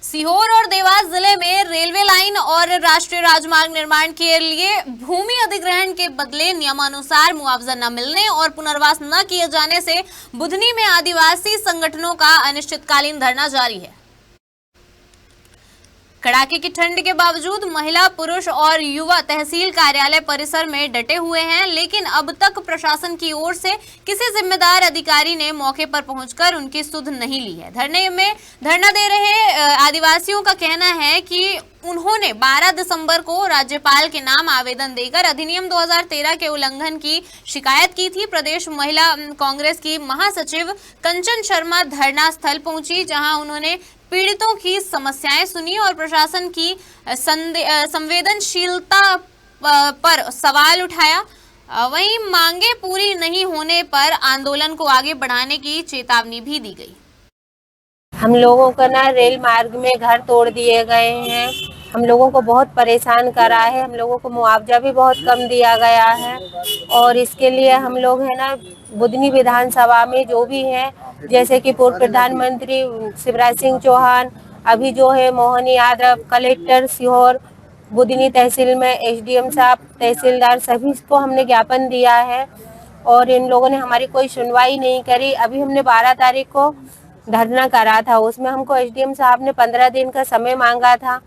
सीहोर और देवास जिले में रेलवे लाइन और राष्ट्रीय राजमार्ग निर्माण के लिए भूमि अधिग्रहण के बदले नियमानुसार मुआवजा न मिलने और पुनर्वास न किए जाने से बुधनी में आदिवासी संगठनों का अनिश्चितकालीन धरना जारी है। कड़ाके की ठंड के बावजूद महिला, पुरुष और युवा तहसील कार्यालय परिसर में डटे हुए हैं, लेकिन अब तक प्रशासन की ओर से किसी जिम्मेदार अधिकारी ने मौके पर पहुंचकर उनकी सुध नहीं ली है। धरना दे रहे आदिवासियों का कहना है कि उन्होंने 12 दिसंबर को राज्यपाल के नाम आवेदन देकर अधिनियम 2013 के उल्लंघन की शिकायत की थी। प्रदेश महिला कांग्रेस की महासचिव कंचन शर्मा धरना स्थल पहुंची, जहां उन्होंने पीड़ितों की समस्याएं सुनी और प्रशासन की संवेदनशीलता पर सवाल उठाया। वहीं मांगे पूरी नहीं होने पर आंदोलन को आगे बढ़ाने की चेतावनी भी दी गई। हम लोगों का ना रेल मार्ग में घर तोड़ दिए गए हैं, हम लोगों को बहुत परेशान करा है, हम लोगों को मुआवजा भी बहुत कम दिया गया है। और इसके लिए हम लोग है ना बुधनी विधानसभा में जो भी हैं, जैसे कि पूर्व प्रधानमंत्री शिवराज सिंह चौहान, अभी जो है मोहन यादव, कलेक्टर सीहोर, बुधनी तहसील में एसडीएम साहब, तहसीलदार, सभी को हमने ज्ञापन दिया है और इन लोगों ने हमारी कोई सुनवाई नहीं करी। अभी हमने 12 तारीख को धरना करा था, उसमें हमको एसडीएम साहब ने 15 दिन का समय मांगा था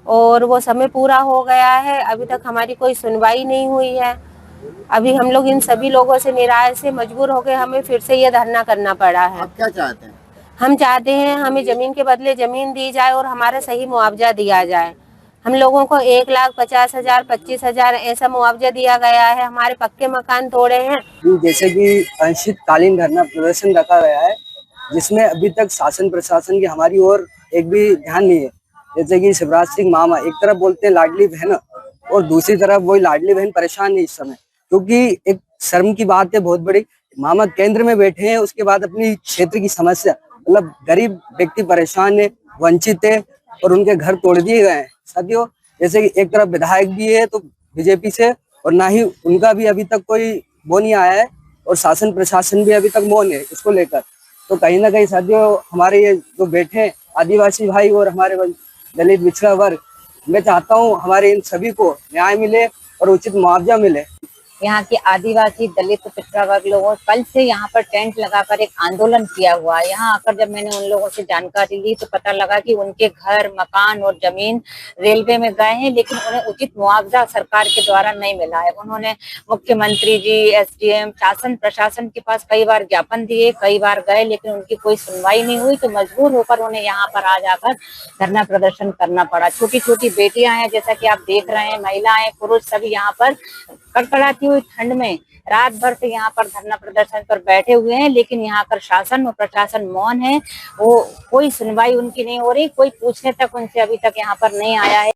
और वो समय पूरा हो गया है। अभी तक हमारी कोई सुनवाई नहीं हुई है। अभी हम लोग इन सभी लोगों से निराश से मजबूर हो गए, हमें फिर से ये धरना करना पड़ा है। आप क्या चाहते हैं? हम चाहते हैं हमें जमीन के बदले जमीन दी जाए और हमारा सही मुआवजा दिया जाए। हम लोगों को 1,50,000, 25,000 ऐसा मुआवजा दिया गया है। हमारे पक्के मकान तोड़े हैं। जैसे कि अनिश्चितकालीन धरना प्रदर्शन रखा गया है, जिसमें अभी तक शासन प्रशासन की हमारी ओर एक भी ध्यान नहीं है। जैसे कि शिवराज सिंह मामा एक तरफ बोलते हैं लाडली बहन और दूसरी तरफ वही लाडली बहन परेशान है इस समय, क्योंकि एक शर्म की बात है बहुत बड़ी। मामा केंद्र में बैठे हैं, उसके बाद अपनी क्षेत्र की समस्या, मतलब गरीब व्यक्ति परेशान है, वंचित है और उनके घर तोड़ दिए गए हैं। साथियों, जैसे कि एक तरफ विधायक भी है तो बीजेपी से, और ना ही उनका भी अभी तक कोई वो नहीं आया है और शासन प्रशासन भी अभी तक मौन है इसको लेकर। तो कहीं ना कहीं साथियों, हमारे ये जो बैठे हैं आदिवासी भाई और हमारे दलित पिछड़ा वर्ग, मैं चाहता हूँ हमारे इन सभी को न्याय मिले और उचित मुआवजा मिले। यहाँ के आदिवासी, दलित, पिछड़ा वर्ग लोगों कल से यहाँ पर टेंट लगाकर एक आंदोलन किया हुआ है। यहाँ आकर जब मैंने उन लोगों से जानकारी ली तो पता लगा कि उनके घर, मकान और जमीन रेलवे में गए हैं, लेकिन उन्हें उचित मुआवजा सरकार के द्वारा नहीं मिला है। उन्होंने मुख्यमंत्री जी, एसडीएम, शासन प्रशासन के पास कई बार ज्ञापन दिए, कई बार गए, लेकिन उनकी कोई सुनवाई नहीं हुई। तो मजबूर होकर उन्हें यहाँ पर आ जाकर धरना प्रदर्शन करना पड़ा। छोटी छोटी बेटियां हैं, जैसा कि आप देख रहे हैं, महिलाएं, पुरुष सभी यहाँ पर कड़कड़ाती हुई ठंड में रात भर से यहाँ पर धरना प्रदर्शन पर बैठे हुए हैं, लेकिन यहाँ पर शासन और प्रशासन मौन है। वो कोई सुनवाई उनकी नहीं हो रही, कोई पूछने तक उनसे अभी तक यहाँ पर नहीं आया है।